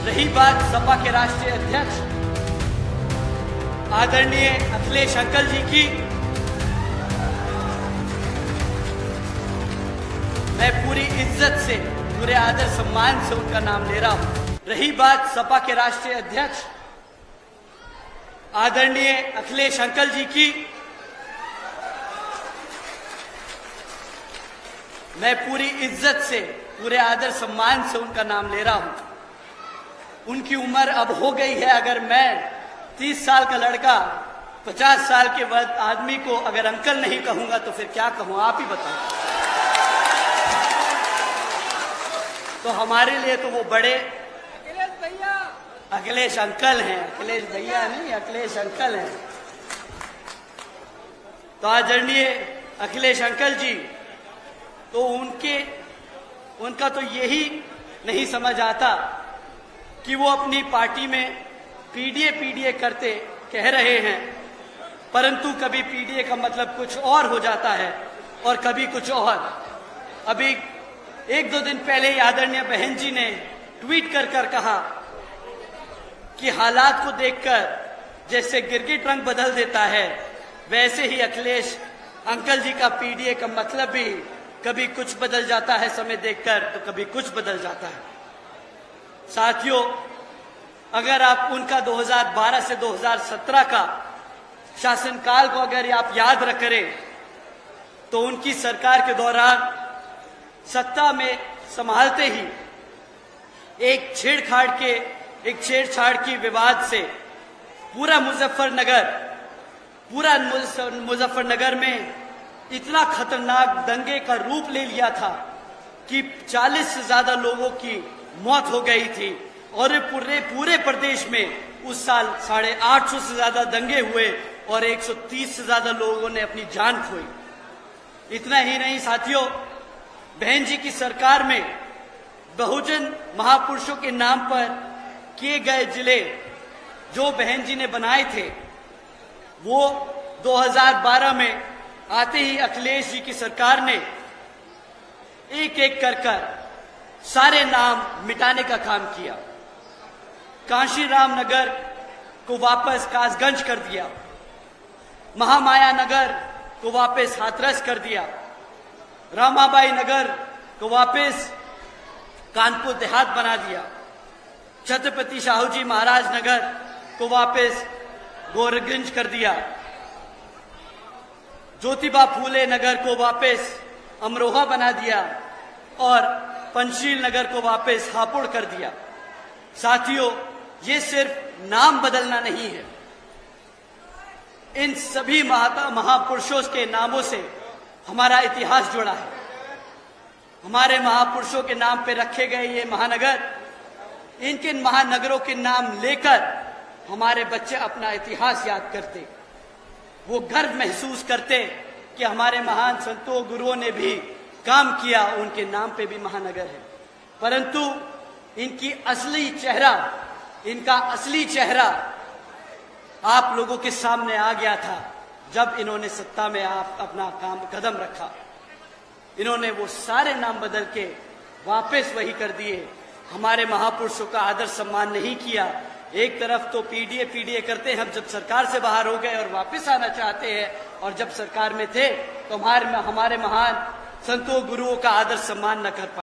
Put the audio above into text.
रही बात सपा के राष्ट्रीय अध्यक्ष आदरणीय अखिलेश अंकल जी की, मैं पूरी इज्जत से, पूरे आदर सम्मान से उनका नाम ले रहा हूं। रही बात सपा के राष्ट्रीय अध्यक्ष आदरणीय अखिलेश अंकल जी की, मैं पूरी इज्जत से, पूरे आदर सम्मान से उनका नाम ले रहा हूं। उनकी उम्र अब हो गई है। अगर मैं 30 साल का लड़का 50 साल के आदमी को अगर अंकल नहीं कहूंगा तो फिर क्या कहूं, आप ही बताओ। तो हमारे लिए तो वो बड़े अखिलेश भैया, अखिलेश अंकल हैं, अखिलेश भैया नहीं, अखिलेश अंकल हैं। तो आदरणीय अखिलेश अंकल जी, तो उनका तो यही नहीं समझ आता कि वो अपनी पार्टी में पीडीए करते कह रहे हैं, परंतु कभी पीडीए का मतलब कुछ और हो जाता है और कभी कुछ और। अभी 1-2 दिन पहले ही आदरणीय बहन जी ने ट्वीट कर कहा कि हालात को देखकर जैसे गिरगिट रंग बदल देता है, वैसे ही अखिलेश अंकल जी का पीडीए का मतलब भी कभी कुछ बदल जाता है, समय देखकर तो कभी कुछ बदल जाता है। साथियों, अगर आप उनका 2012 से 2017 का शासनकाल को अगर आप याद करें तो उनकी सरकार के दौरान सत्ता में संभालते ही एक छेड़छाड़ की विवाद से पूरा मुजफ्फरनगर में इतना खतरनाक दंगे का रूप ले लिया था कि 40 से ज्यादा लोगों की मौत हो गई थी और पूरे प्रदेश में उस साल 850 से ज्यादा दंगे हुए और 130 से ज्यादा लोगों ने अपनी जान खोई। इतना ही नहीं साथियों, बहन जी की सरकार में बहुजन महापुरुषों के नाम पर किए गए जिले जो बहन जी ने बनाए थे, वो 2012 में आते ही अखिलेश जी की सरकार ने एक कर सारे नाम मिटाने का काम किया। कांशीराम नगर को वापस कासगंज कर दिया, महामाया नगर को वापस हाथरस कर दिया, रामाबाई नगर को वापस कानपुर देहात बना दिया, छत्रपति शाहू जी महाराज नगर को वापस गोरगंज कर दिया, ज्योतिबा फूले नगर को वापस अमरोहा बना दिया और पंचशील नगर को वापस हापुड़ कर दिया। साथियों, ये सिर्फ नाम बदलना नहीं है, इन सभी महापुरुषों के नामों से हमारा इतिहास जुड़ा है। हमारे महापुरुषों के नाम पे रखे गए ये महानगर, इनके महानगरों के नाम लेकर हमारे बच्चे अपना इतिहास याद करते, वो गर्व महसूस करते कि हमारे महान संतों गुरुओं ने भी काम किया, उनके नाम पे भी महानगर है। परंतु इनका असली चेहरा आप लोगों के सामने आ गया था जब इन्होंने सत्ता में अपना कदम रखा। इन्होंने वो सारे नाम बदल के वापस वही कर दिए, हमारे महापुरुषों का आदर सम्मान नहीं किया। एक तरफ तो पीडीए करते हैं, हम जब सरकार से बाहर हो गए और वापस आना चाहते हैं, और जब सरकार में थे तो हमारे महान संतों गुरुओं का आदर सम्मान न कर पाए।